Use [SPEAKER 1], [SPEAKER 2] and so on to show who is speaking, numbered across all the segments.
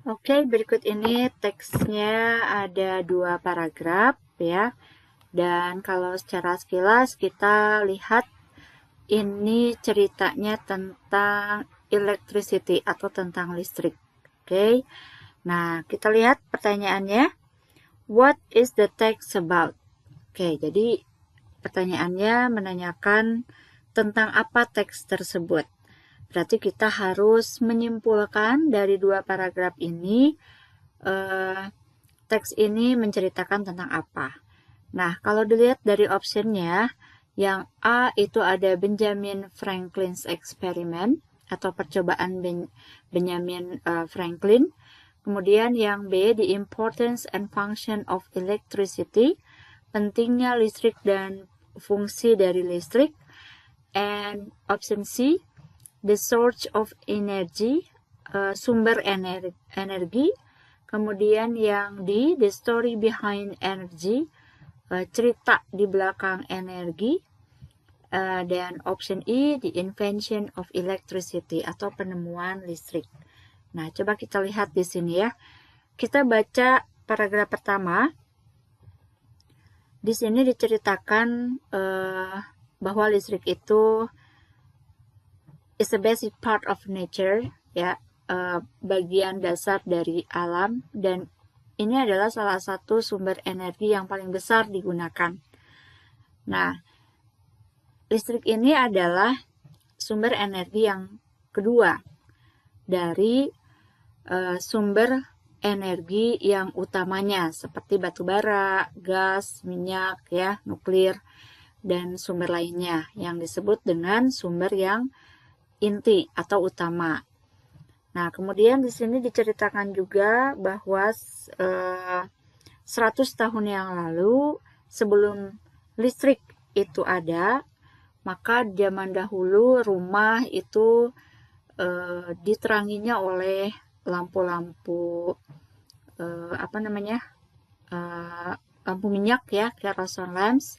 [SPEAKER 1] Oke, berikut ini teksnya ada 2 paragraf ya. Dan kalau secara sekilas kita lihat ini ceritanya tentang electricity atau tentang listrik. Oke. Nah, kita lihat pertanyaannya. What is the text about? Oke, jadi pertanyaannya menanyakan tentang apa teks tersebut. Berarti kita harus menyimpulkan dari 2 paragraf ini teks ini menceritakan tentang apa. Nah, kalau dilihat dari optionnya, yang A itu ada Benjamin Franklin's Experiment atau percobaan Benjamin Franklin. Kemudian yang B, The Importance and Function of Electricity, pentingnya listrik dan fungsi dari listrik. And option C, The Source of Energy, sumber energi. Kemudian yang D, The Story Behind Energy, cerita di belakang energi. Dan option E, The Invention of Electricity atau penemuan listrik. Nah, coba kita lihat di sini ya. Kita baca paragraf pertama. Di sini diceritakan bahwa listrik itu is a basic part of nature, ya, bagian dasar dari alam, dan ini adalah salah satu sumber energi yang paling besar digunakan. Nah, listrik ini adalah sumber energi yang kedua dari sumber energi yang utamanya seperti batu bara, gas, minyak, ya, nuklir, dan sumber lainnya yang disebut dengan sumber yang inti atau utama. Nah, kemudian di sini diceritakan juga bahwa 100 tahun yang lalu sebelum listrik itu ada, maka zaman dahulu rumah itu diteranginya oleh lampu-lampu lampu minyak ya, kerosene lamps.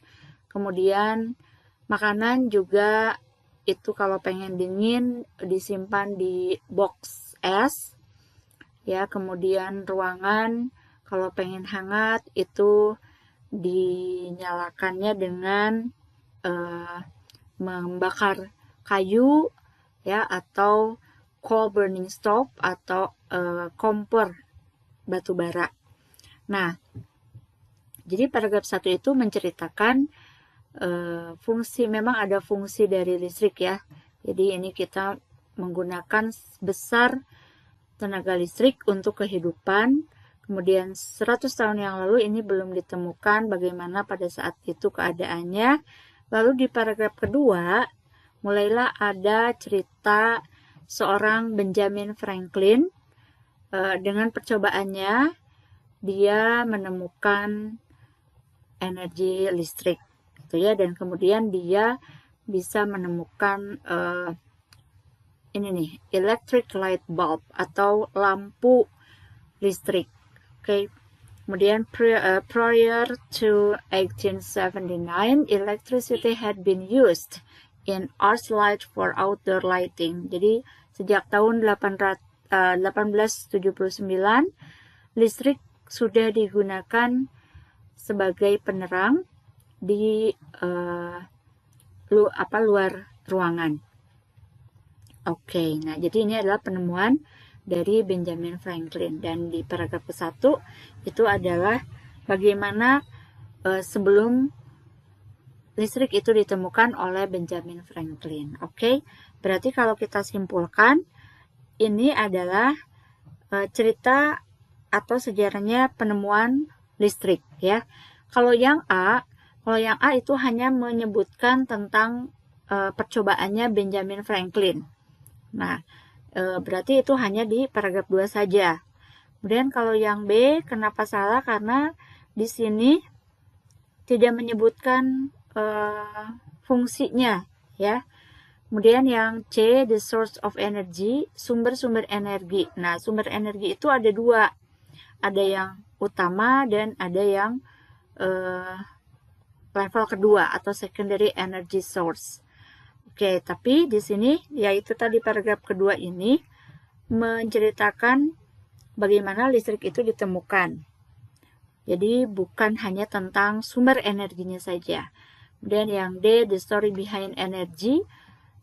[SPEAKER 1] Kemudian makanan juga itu kalau pengen dingin disimpan di box es ya. Kemudian ruangan kalau pengen hangat itu dinyalakannya dengan membakar kayu ya, atau coal burning stove atau kompor batu bara. Nah, jadi paragraf 1 itu menceritakan memang ada fungsi dari listrik ya. Jadi ini kita menggunakan besar tenaga listrik untuk kehidupan. Kemudian 100 tahun yang lalu ini belum ditemukan bagaimana pada saat itu keadaannya. Lalu di paragraf kedua mulailah ada cerita seorang Benjamin Franklin. Dengan percobaannya dia menemukan energi listrik gitu ya, dan kemudian dia bisa menemukan ini nih, electric light bulb atau lampu listrik. Okay. Kemudian prior to 1879, electricity had been used in arclight for outdoor lighting. Jadi sejak tahun 1879 listrik sudah digunakan sebagai penerang di luar ruangan. Oke, nah jadi ini adalah penemuan dari Benjamin Franklin, dan di paragraf ke-1 itu adalah bagaimana sebelum listrik itu ditemukan oleh Benjamin Franklin. Oke, berarti kalau kita simpulkan ini adalah cerita atau sejarahnya penemuan listrik ya. Kalau yang A itu hanya menyebutkan tentang percobaannya Benjamin Franklin. Nah, berarti itu hanya di paragraf 2 saja. Kemudian kalau yang B, kenapa salah? Karena di sini tidak menyebutkan fungsinya ya. Kemudian yang C, the source of energy, sumber-sumber energi. Nah, sumber energi itu ada 2. Ada yang utama dan ada yang level kedua atau secondary energy source. Oke, tapi di sini yaitu tadi paragraf kedua ini menceritakan bagaimana listrik itu ditemukan. Jadi bukan hanya tentang sumber energinya saja. Dan yang D, the story behind energy,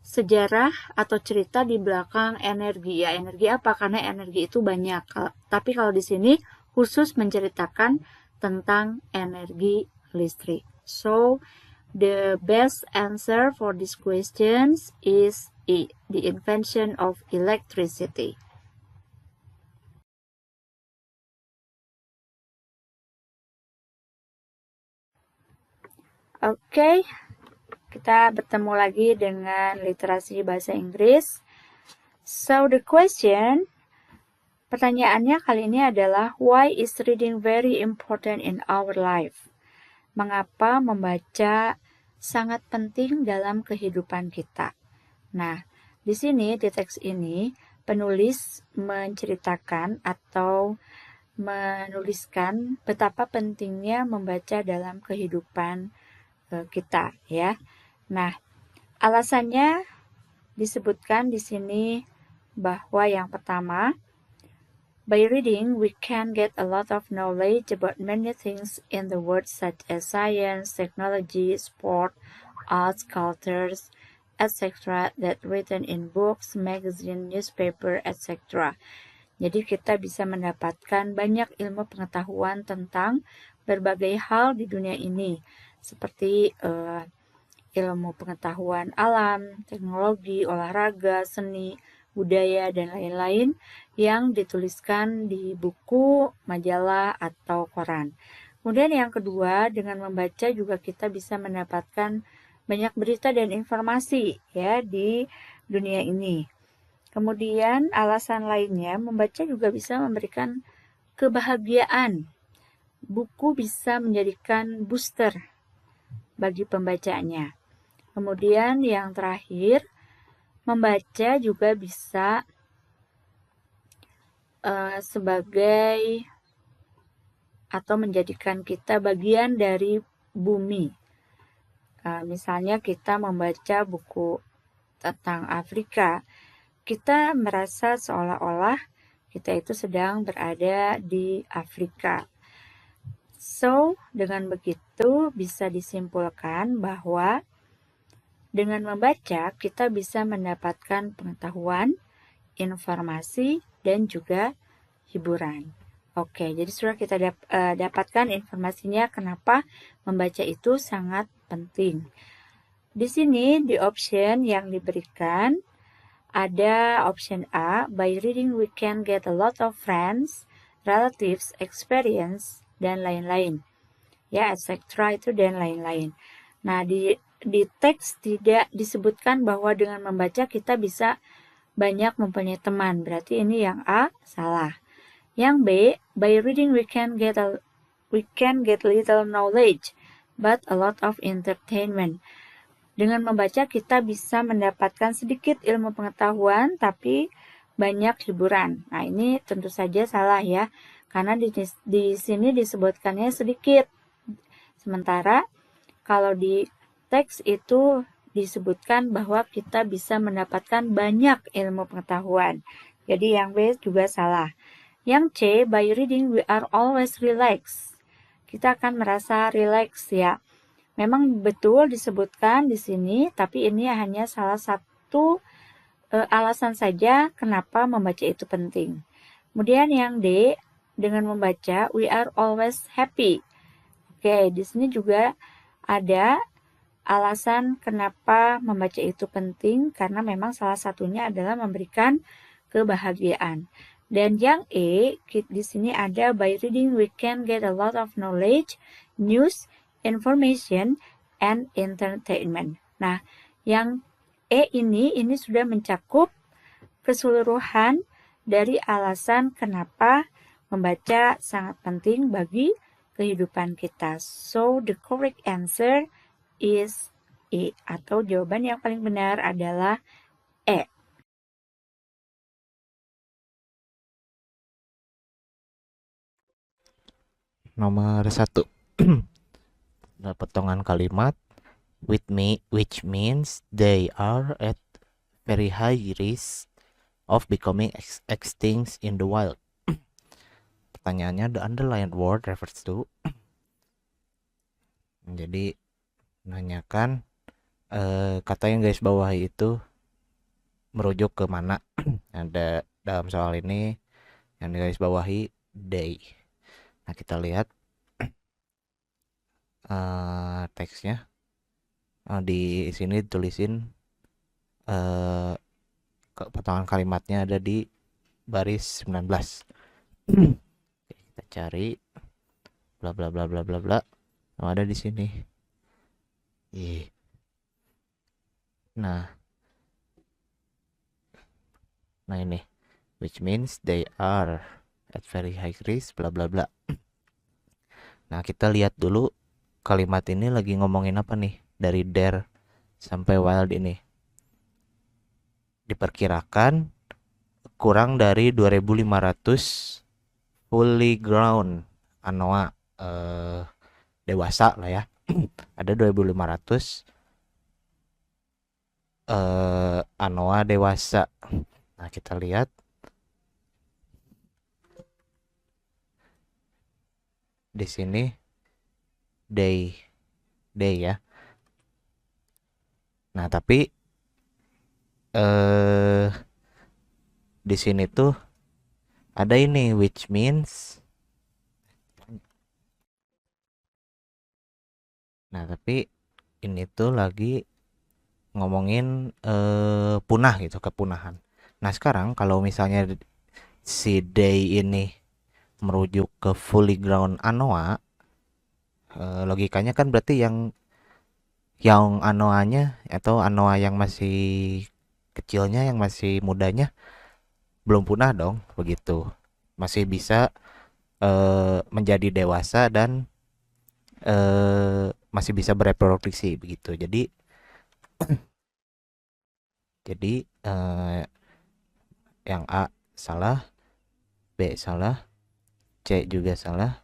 [SPEAKER 1] sejarah atau cerita di belakang energi. Ya, energi apa? Karena energi itu banyak. Tapi kalau di sini khusus menceritakan tentang energi listrik. So, the best answer for these questions is E, the invention of electricity. Oke, kita bertemu lagi dengan literasi bahasa Inggris. So, the question, pertanyaannya kali ini adalah, why is reading very important in our life? Mengapa membaca sangat penting dalam kehidupan kita? Nah, di sini, di teks ini, penulis menceritakan atau menuliskan betapa pentingnya membaca dalam kehidupan kita, ya. Nah, alasannya disebutkan di sini bahwa yang pertama, by reading we can get a lot of knowledge about many things in the world such as science, technology, sport, arts, cultures, etc. that written in books, magazine, newspaper, etc. Jadi kita bisa mendapatkan banyak ilmu pengetahuan tentang berbagai hal di dunia ini, seperti ilmu pengetahuan alam, teknologi, olahraga, seni, budaya, dan lain-lain yang dituliskan di buku, majalah, atau koran. Kemudian yang kedua, dengan membaca juga kita bisa mendapatkan banyak berita dan informasi ya di dunia ini. Kemudian alasan lainnya, membaca juga bisa memberikan kebahagiaan. Buku bisa menjadikan booster bagi pembacanya. Kemudian yang terakhir, membaca juga bisa sebagai atau menjadikan kita bagian dari bumi. Misalnya kita membaca buku tentang Afrika, kita merasa seolah-olah kita itu sedang berada di Afrika. So, dengan begitu bisa disimpulkan bahwa dengan membaca kita bisa mendapatkan pengetahuan, informasi, dan juga hiburan. Oke, jadi sudah kita dapatkan informasinya kenapa membaca itu sangat penting. Di sini di option yang diberikan ada option A, by reading we can get a lot of friends, relatives, experience, dan lain-lain. Ya, etc. itu dan lain-lain. Nah, di teks tidak disebutkan bahwa dengan membaca kita bisa banyak mempunyai teman. Berarti ini yang A salah. Yang B, by reading we can get little knowledge but a lot of entertainment. Dengan membaca kita bisa mendapatkan sedikit ilmu pengetahuan tapi banyak hiburan. Nah, ini tentu saja salah ya. Karena di sini disebutkannya sedikit. Sementara kalau di teks itu disebutkan bahwa kita bisa mendapatkan banyak ilmu pengetahuan. Jadi yang B juga salah. Yang C, by reading we are always relaxed. Kita akan merasa relax ya. Memang betul disebutkan di sini, tapi ini hanya salah satu alasan saja kenapa membaca itu penting. Kemudian yang D, dengan membaca we are always happy. Oke, di sini juga ada alasan kenapa membaca itu penting, karena memang salah satunya adalah memberikan kebahagiaan. Dan yang E, di sini ada by reading we can get a lot of knowledge, news, information, and entertainment. Nah, yang E ini sudah mencakup keseluruhan dari alasan kenapa membaca sangat penting bagi kehidupan kita. So, the correct answer is E, atau jawaban yang paling benar adalah E.
[SPEAKER 2] Nomor 1. Potongan kalimat which means they are at very high risk of becoming extinct in the wild. pertanyaannya the underlined word refers to. Jadi menanyakan kata yang garis bawahi itu merujuk ke mana. Ada dalam soal ini yang garis bawahi they. Nah, kita lihat teksnya. Di sini ditulisin potongan kalimatnya ada di baris 19. Oke, kita cari bla bla bla bla bla bla. Ada di sini. Nah, ini which means they are at very high risk bla bla bla. Nah, kita lihat dulu kalimat ini lagi ngomongin apa nih dari there sampai wild ini. Diperkirakan kurang dari 2.500 fully grown anoa dewasa lah ya. Ada 2.500 anoa dewasa. Nah, kita lihat di sini day ya. Nah, tapi di sini tuh ada ini which means. Nah, tapi ini tuh lagi ngomongin punah gitu, kepunahan. Nah, sekarang kalau misalnya si day ini merujuk ke fully grown anoa, logikanya kan berarti yang anoanya atau anoa yang masih kecilnya, yang masih mudanya belum punah dong, begitu. Masih bisa menjadi dewasa dan masih bisa bereproduksi begitu. Jadi yang A salah, B salah, C juga salah,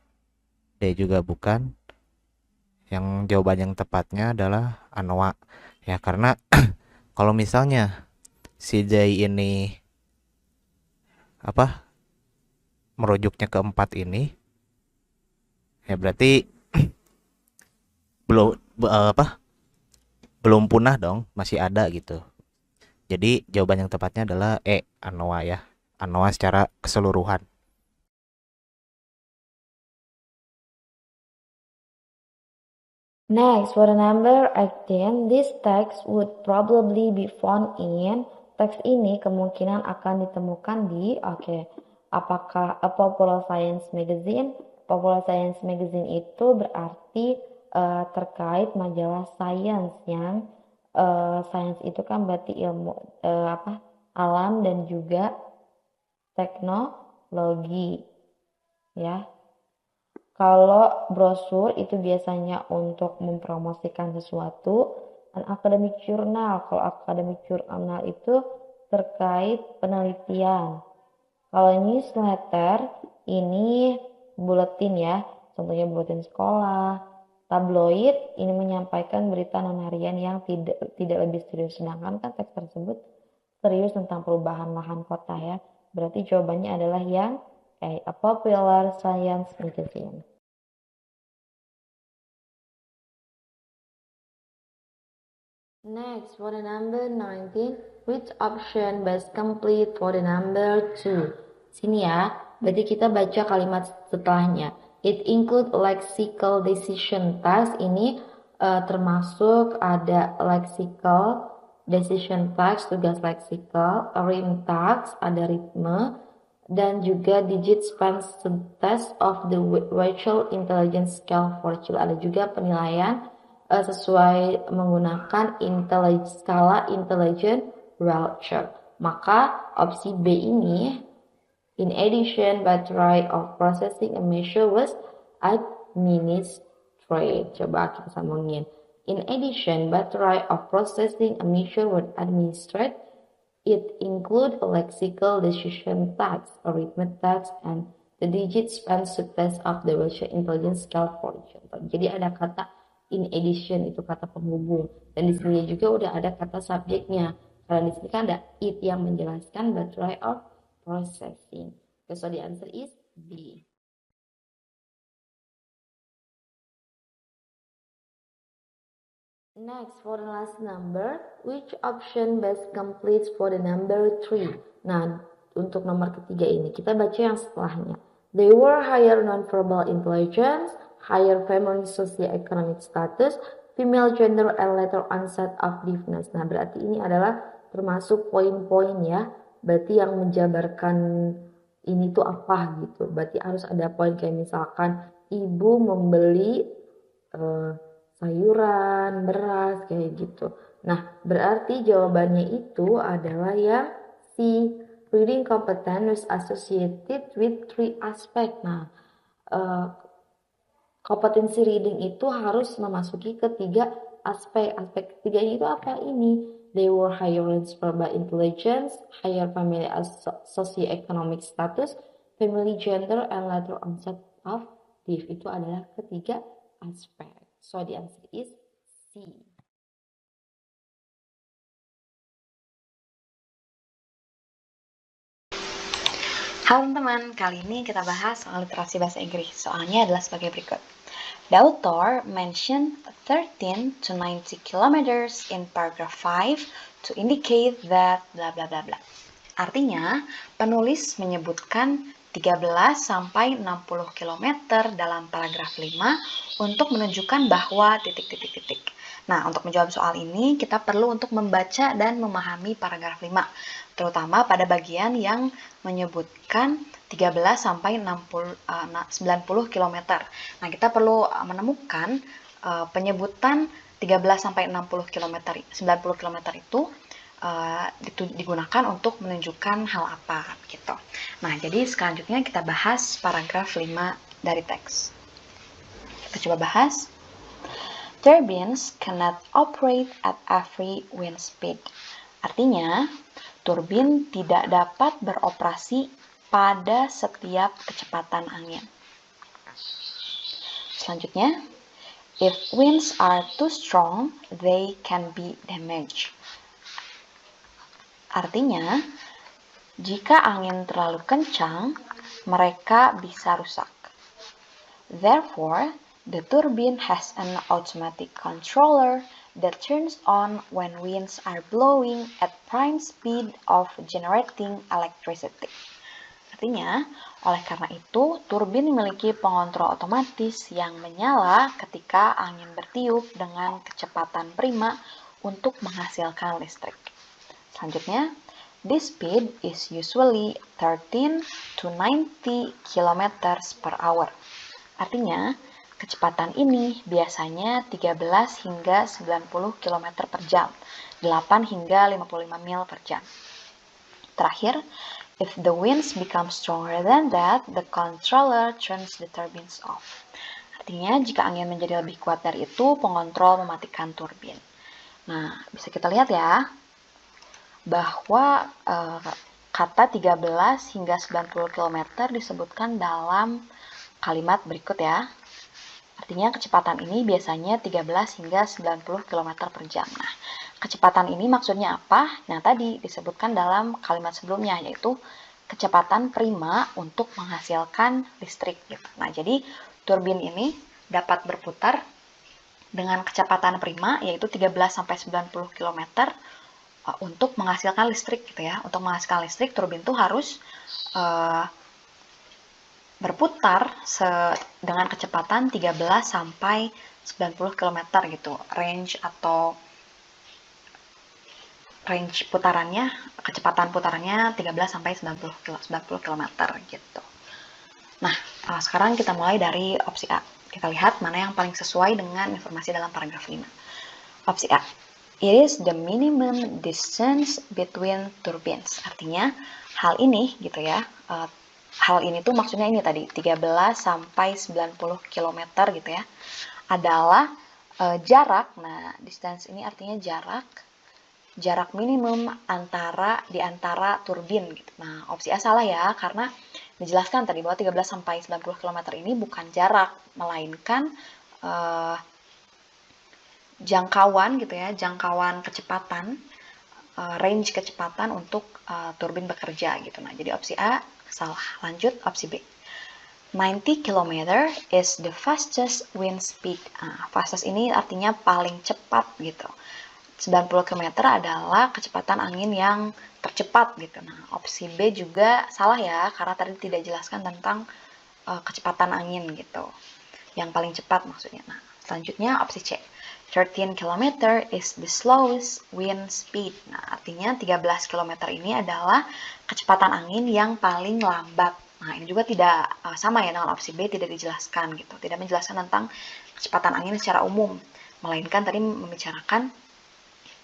[SPEAKER 2] D juga bukan. Yang jawaban yang tepatnya adalah anoa. Ya, karena kalau misalnya si J ini merujuknya ke 4 ini, ya berarti belum punah dong, masih ada gitu. Jadi jawaban yang tepatnya adalah E, anoa ya. Anoa secara keseluruhan.
[SPEAKER 3] Next, for the number 18, this text would probably be found in. Teks ini kemungkinan akan ditemukan di, apakah a Popular Science Magazine? Popular Science Magazine itu berarti terkait majalah science yang science itu kan berarti ilmu alam dan juga teknologi ya. Kalau brosur itu biasanya untuk mempromosikan sesuatu. An academic journal, kalau academic journal itu terkait penelitian. Kalau newsletter ini buletin ya, contohnya buletin sekolah. Tabloid ini menyampaikan berita non-harian yang tidak lebih serius, sedangkan kan teks tersebut serius tentang perubahan lahan kota ya. Berarti jawabannya adalah yang a Popular Science Magazine. Next, for the number 19, which option best complete for the number 2? Sini ya, berarti kita baca kalimat setelahnya. It include lexical decision task. Ini termasuk ada lexical decision task, tugas leksikal, rim task, ada ritme, dan juga digit span test of the racial intelligence scale for children. Ada juga penilaian sesuai menggunakan skala intelligent Welcher. Maka opsi B ini, in addition battery of processing a measure was administered. Coba kita sambungin. In addition battery of processing a measure was administered. It include lexical decision task, arithmetic task, and the digit span test of the racial intelligence scale for children. Jadi ada kata in addition, itu kata penghubung, dan di sini juga udah ada kata subjeknya. Karena di sini kan ada it yang menjelaskan battery of processing. So the answer is B. Next, for the last number, which option best completes for the number 3? Nah, untuk nomor ketiga ini, kita baca yang setelahnya. They were higher non-verbal intelligence, higher family socio-economic status, female gender, and later onset of deafness. Nah, berarti ini adalah termasuk poin-poin ya. Berarti yang menjabarkan ini tuh apa gitu. Berarti harus ada poin kayak misalkan ibu membeli sayuran, beras, kayak gitu. Nah, berarti jawabannya itu adalah yang C. Reading competence is associated with 3 aspect. Nah, kompetensi reading itu harus memasuki ketiga aspek. Aspek ketiganya itu apa ini? They were higher in verbal intelligence, higher family socio-economic status, family gender, and later onset of deaf. Itu adalah ketiga aspek. So the answer is C.
[SPEAKER 1] Halo teman-teman, kali ini kita bahas soal literasi bahasa Inggris. Soalnya adalah sebagai berikut. The author mentioned 13 to 90 kilometers in paragraph 5 to indicate that bla bla bla bla. Artinya, penulis menyebutkan 13 sampai 60 km dalam paragraf 5 untuk menunjukkan bahwa titik-titik-titik. Nah, untuk menjawab soal ini, kita perlu untuk membaca dan memahami paragraf 5, terutama pada bagian yang menyebutkan 13 sampai 90 km. Nah, kita perlu menemukan penyebutan 13 sampai 60 km, 90 km itu digunakan untuk menunjukkan hal apa gitu. Nah, jadi selanjutnya kita bahas paragraf 5 dari teks. Kita coba bahas. Turbines cannot operate at every wind speed. Artinya, turbin tidak dapat beroperasi pada setiap kecepatan angin. Selanjutnya, if winds are too strong, they can be damaged. Artinya, jika angin terlalu kencang, mereka bisa rusak. Therefore, the turbine has an automatic controller that turns on when winds are blowing at prime speed of generating electricity. Artinya, oleh karena itu, turbin memiliki pengontrol otomatis yang menyala ketika angin bertiup dengan kecepatan prima untuk menghasilkan listrik. Selanjutnya, this speed is usually 13 to 90 km per hour. Artinya, kecepatan ini biasanya 13 hingga 90 km per jam, 8 hingga 55 mil per jam. Terakhir, if the winds become stronger than that, the controller turns the turbines off. Artinya, jika angin menjadi lebih kuat dari itu, pengontrol mematikan turbin. Nah, bisa kita lihat ya, bahwa kata 13 hingga 90 km disebutkan dalam kalimat berikut ya. Artinya kecepatan ini biasanya 13 hingga 90 km per jam. Nah, kecepatan ini maksudnya apa? Nah, tadi disebutkan dalam kalimat sebelumnya, yaitu kecepatan prima untuk menghasilkan listrik. Gitu. Nah, jadi turbin ini dapat berputar dengan kecepatan prima, yaitu 13 sampai 90 km untuk menghasilkan listrik gitu ya. Untuk menghasilkan listrik, turbin itu harus berputar dengan kecepatan 13 sampai 90 km gitu. Range putarannya, kecepatan putarannya 13 sampai 90 km gitu. Nah, sekarang kita mulai dari opsi A. Kita lihat mana yang paling sesuai dengan informasi dalam paragraf 5. Opsi A. It is the minimum distance between turbines. Artinya, hal ini gitu ya. Hal ini tuh maksudnya ini tadi, 13 sampai 90 km gitu ya. Adalah jarak. Nah, distance ini artinya jarak minimum di antara turbin gitu. Nah, opsi A salah ya, karena dijelaskan tadi bahwa 13 sampai 90 km ini bukan jarak, melainkan jangkauan gitu ya, jangkauan kecepatan, range kecepatan untuk turbin bekerja gitu. Nah, jadi opsi A salah. Lanjut opsi B.
[SPEAKER 4] 90 km is the fastest wind speed. Nah, fastest ini artinya paling cepat gitu. 90 km adalah kecepatan angin yang tercepat gitu. Nah, opsi B juga salah ya, karena tadi tidak jelaskan tentang kecepatan angin gitu. Yang paling cepat maksudnya. Nah, selanjutnya opsi C. 13 km is the slowest wind speed. Nah, artinya 13 km ini adalah kecepatan angin yang paling lambat. Nah, ini juga tidak sama ya dengan opsi B, tidak dijelaskan gitu. Tidak menjelaskan tentang kecepatan angin secara umum, melainkan tadi membicarakan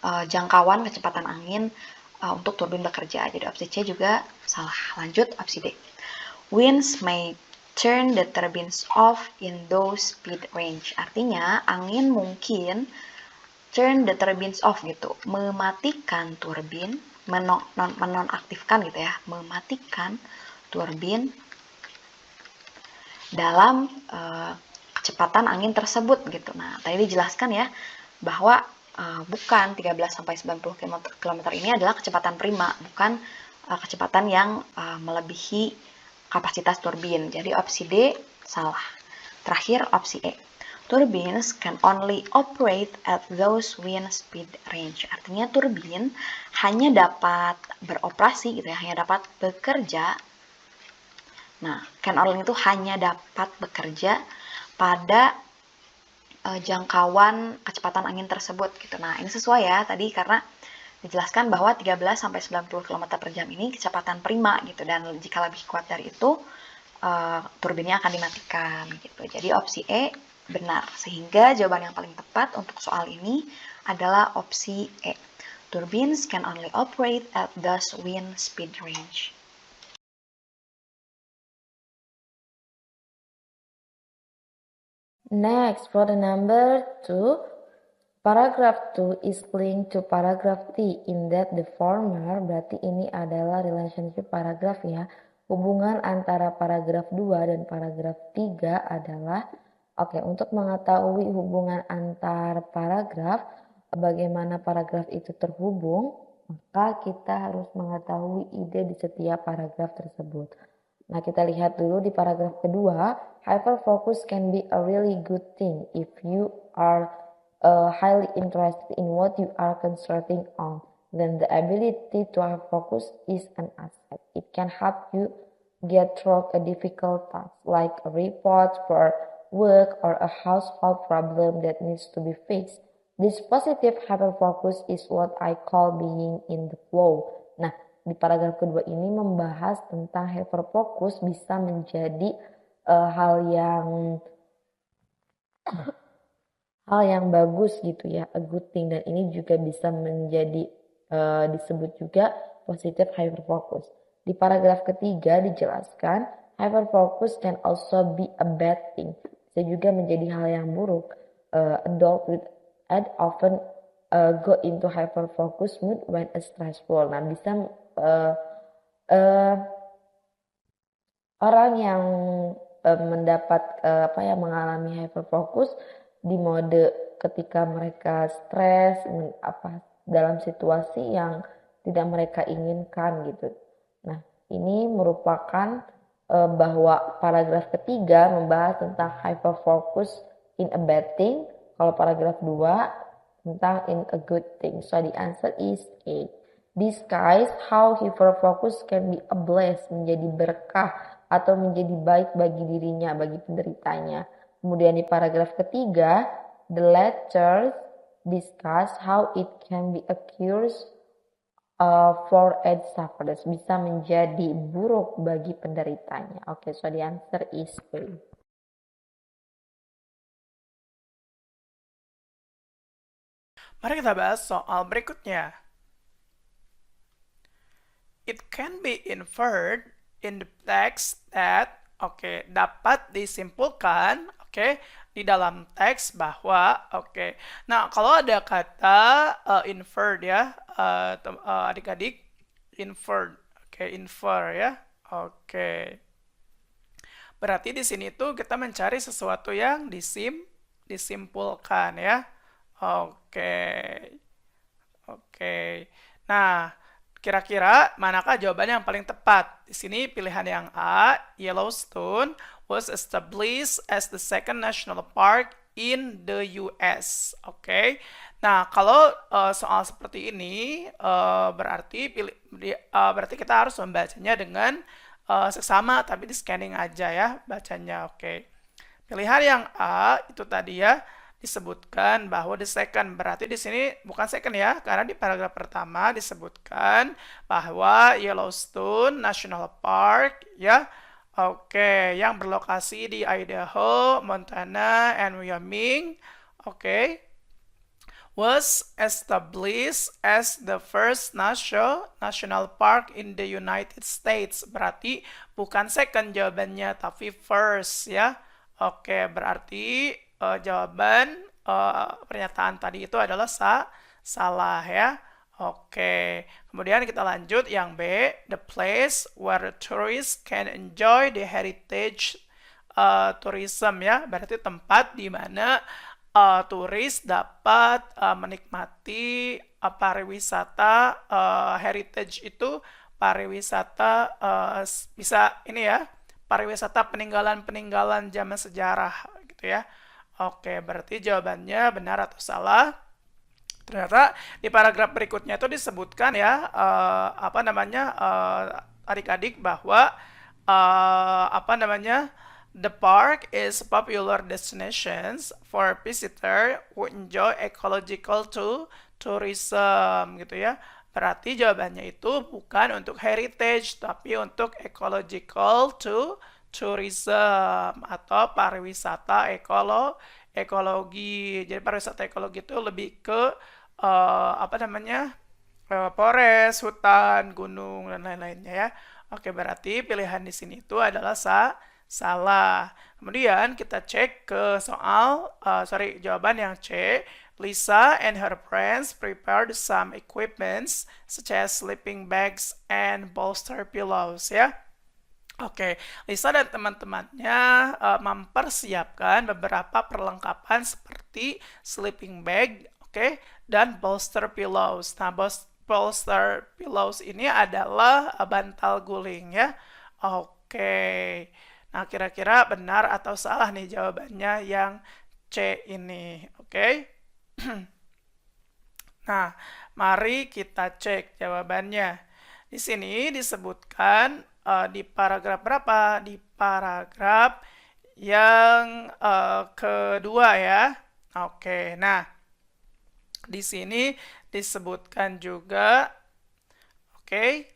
[SPEAKER 4] jangkauan kecepatan angin untuk turbin bekerja. Jadi opsi C juga salah. Lanjut opsi D. Winds may turn the turbines off in those speed range. Artinya angin mungkin turn the turbines off gitu, mematikan turbin, menonaktifkan gitu ya, mematikan turbin dalam kecepatan angin tersebut gitu. Nah, tadi dijelaskan ya bahwa bukan 13 sampai 90 km ini adalah kecepatan prima, bukan kecepatan yang melebihi kapasitas turbin. Jadi opsi D salah. Terakhir opsi E. Turbines can only operate at those wind speed range. Artinya turbin hanya dapat beroperasi gitu ya, hanya dapat bekerja. Nah, can only itu hanya dapat bekerja pada jangkauan kecepatan angin tersebut gitu. Nah, ini sesuai ya tadi karena dijelaskan bahwa 13 sampai 90 km per jam ini kecepatan prima gitu, dan jika lebih kuat dari itu turbinnya akan dimatikan gitu. Jadi opsi E benar, sehingga jawaban yang paling tepat untuk soal ini adalah opsi E. Turbines can only operate at those wind speed range.
[SPEAKER 3] Next, for the number 2, paragraph 2 is linked to paragraph 3 in that the former, berarti ini adalah relationship paragraph ya. Hubungan antara paragraf 2 dan paragraf 3 adalah, oke, untuk mengetahui hubungan antar paragraf, bagaimana paragraf itu terhubung, maka kita harus mengetahui ide di setiap paragraf tersebut. Nah, kita lihat dulu di paragraf kedua, hyperfocus can be a really good thing if you are highly interested in what you are concentrating on. Then the ability to have focus is an asset. It can help you get through a difficult task like a report for work or a household problem that needs to be fixed. This positive hyperfocus is what I call being in the flow. Nah, di paragraf kedua ini membahas tentang hyperfocus bisa menjadi hal yang bagus gitu ya, a good thing, dan ini juga bisa menjadi disebut juga positive hyperfocus. Di paragraf ketiga dijelaskan hyperfocus can also be a bad thing, bisa juga menjadi hal yang buruk. Adults with AD often go into hyperfocus mood when stressful. Nah, bisa orang yang mengalami hyperfocus di mode ketika mereka stres dalam situasi yang tidak mereka inginkan gitu. Nah, ini merupakan bahwa paragraf ketiga membahas tentang hyperfocus in a bad thing, kalau paragraf 2 tentang in a good thing. So the answer is A. Disguise how hyperfocus can be a bless, menjadi berkah atau menjadi baik bagi dirinya, bagi penderitanya. Kemudian di paragraf ketiga, the letters discuss how it can be a cure for AIDS sufferers, bisa menjadi buruk bagi penderitanya. Okay, so the answer is A.
[SPEAKER 5] Mari kita bahas soal berikutnya. It can be inferred in the text that, dapat disimpulkan, di dalam teks bahwa, nah kalau ada kata inferred ya, adik-adik, inferred, infer ya, berarti di sini tuh kita mencari sesuatu yang disimpulkan ya, Nah, kira-kira manakah jawaban yang paling tepat? Di sini pilihan yang A, Yellowstone, was established as the second national park in the US. Oke. Nah, kalau soal seperti ini berarti kita harus membacanya dengan seksama, tapi di scanning aja ya bacanya. Oke. Pilihan yang A itu tadi ya disebutkan bahwa the second, berarti di sini bukan second ya, karena di paragraf pertama disebutkan bahwa Yellowstone National Park ya, oke, yang berlokasi di Idaho, Montana, and Wyoming, oke, was established as the first national park in the United States. Berarti bukan second jawabannya, tapi first ya. Oke, berarti jawaban pernyataan tadi itu adalah salah ya. Oke, kemudian kita lanjut yang B, the place where tourists can enjoy the heritage tourism ya, berarti tempat di mana turis dapat menikmati pariwisata. Heritage itu pariwisata bisa ini ya, pariwisata peninggalan-peninggalan zaman sejarah gitu ya. Oke, berarti jawabannya benar atau salah? Ternyata di paragraf berikutnya itu disebutkan ya adik-adik bahwa the park is popular destinations for visitor who enjoy ecological tourism gitu ya. Berarti jawabannya itu bukan untuk heritage tapi untuk ecological tourism atau pariwisata ekologi. Jadi pariwisata ekologi itu lebih ke forest, hutan, gunung dan lain-lainnya ya. Oke, berarti pilihan di sini itu adalah salah. Kemudian kita cek ke soal jawaban yang C. Lisa and her friends prepared some equipments such as sleeping bags and bolster pillows ya. Oke, Lisa dan teman-temannya mempersiapkan beberapa perlengkapan seperti sleeping bag, oke, dan bolster pillows. Nah, bolster pillows ini adalah bantal guling ya. Oke. Nah, kira-kira benar atau salah nih jawabannya yang C ini, oke? Nah, mari kita cek jawabannya. Di sini disebutkan di paragraf berapa? Di paragraf yang kedua ya. Oke, nah di sini disebutkan juga, oke,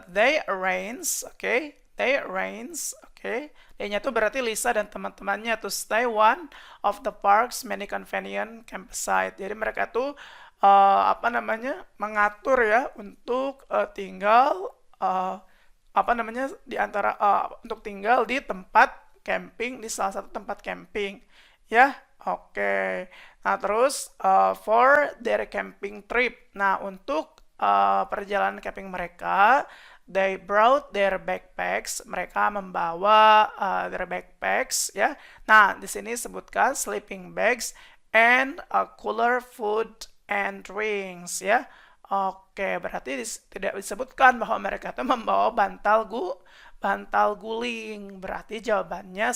[SPEAKER 5] they arrange, oke, they arrange, oke. D-nya tuh berarti Lisa dan teman-temannya to stay one of the park's many convenient campsite. Jadi mereka tuh mengatur ya untuk tinggal untuk tinggal di tempat camping, di salah satu tempat camping ya. Oke. Nah, terus for their camping trip. Nah, untuk perjalanan camping mereka, they brought their backpacks. Mereka membawa their backpacks ya. Nah, di sini sebutkan sleeping bags and cooler food and drinks ya. Oke, berarti tidak disebutkan bahwa mereka itu membawa bantal guling. Berarti jawabannya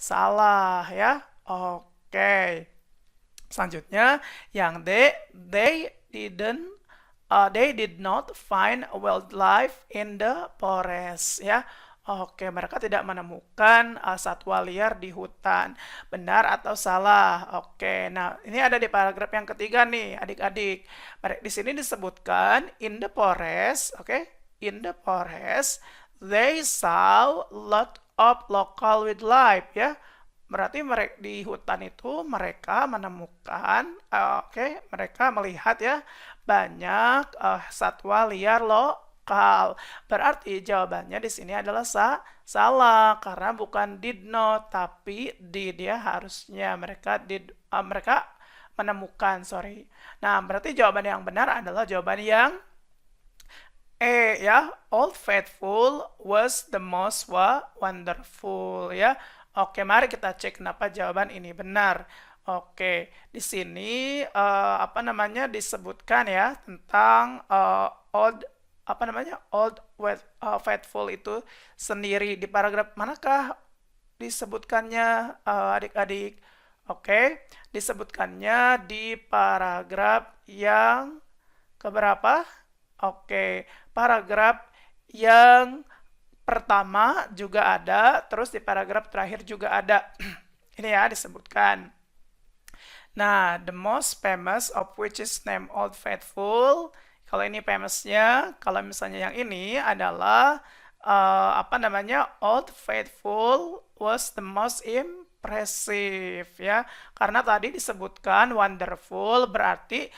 [SPEAKER 5] salah ya. Oke. Selanjutnya yang D, they did not find wildlife in the forest ya. Oke, mereka tidak menemukan satwa liar di hutan. Benar atau salah? Oke, nah ini ada di paragraf yang ketiga nih, adik-adik. Di sini disebutkan in the forest, oke? In the forest, they saw lot of local wildlife ya. Berarti di hutan itu mereka menemukan, mereka melihat ya banyak satwa liar lokal. Berarti jawabannya di sini adalah salah karena bukan did not tapi did ya, harusnya mereka menemukan, sorry. Nah, berarti jawaban yang benar adalah jawaban yang E ya, Old Faithful was the most wonderful ya. Oke, mari kita cek kenapa jawaban ini benar. Oke, di sini disebutkan ya tentang Old Faithful itu sendiri. Di paragraf manakah disebutkannya adik-adik? Oke, disebutkannya di paragraf yang keberapa? Oke, paragraf yang pertama juga ada, terus di paragraf terakhir juga ada. Ini ya disebutkan. Nah, the most famous of which is named Old Faithful. Kalau ini famousnya, kalau misalnya yang ini adalah apa namanya, Old Faithful was the most impressive ya. Karena tadi disebutkan wonderful berarti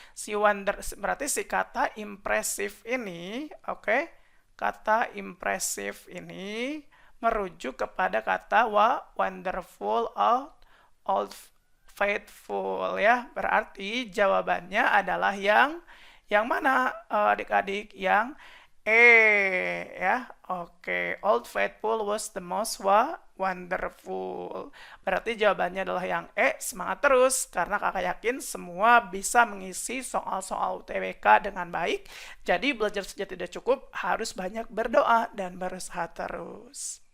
[SPEAKER 5] berarti si kata impressive ini, oke? Kata impressive ini merujuk kepada kata wonderful old faithful ya. Berarti jawabannya adalah yang mana adik-adik? Yang E ya. Oke, Old Faithful was the most wonderful. Berarti jawabannya adalah yang E. Semangat terus karena kakak yakin semua bisa mengisi soal-soal UTBK dengan baik. Jadi belajar saja tidak cukup, harus banyak berdoa dan berusaha terus.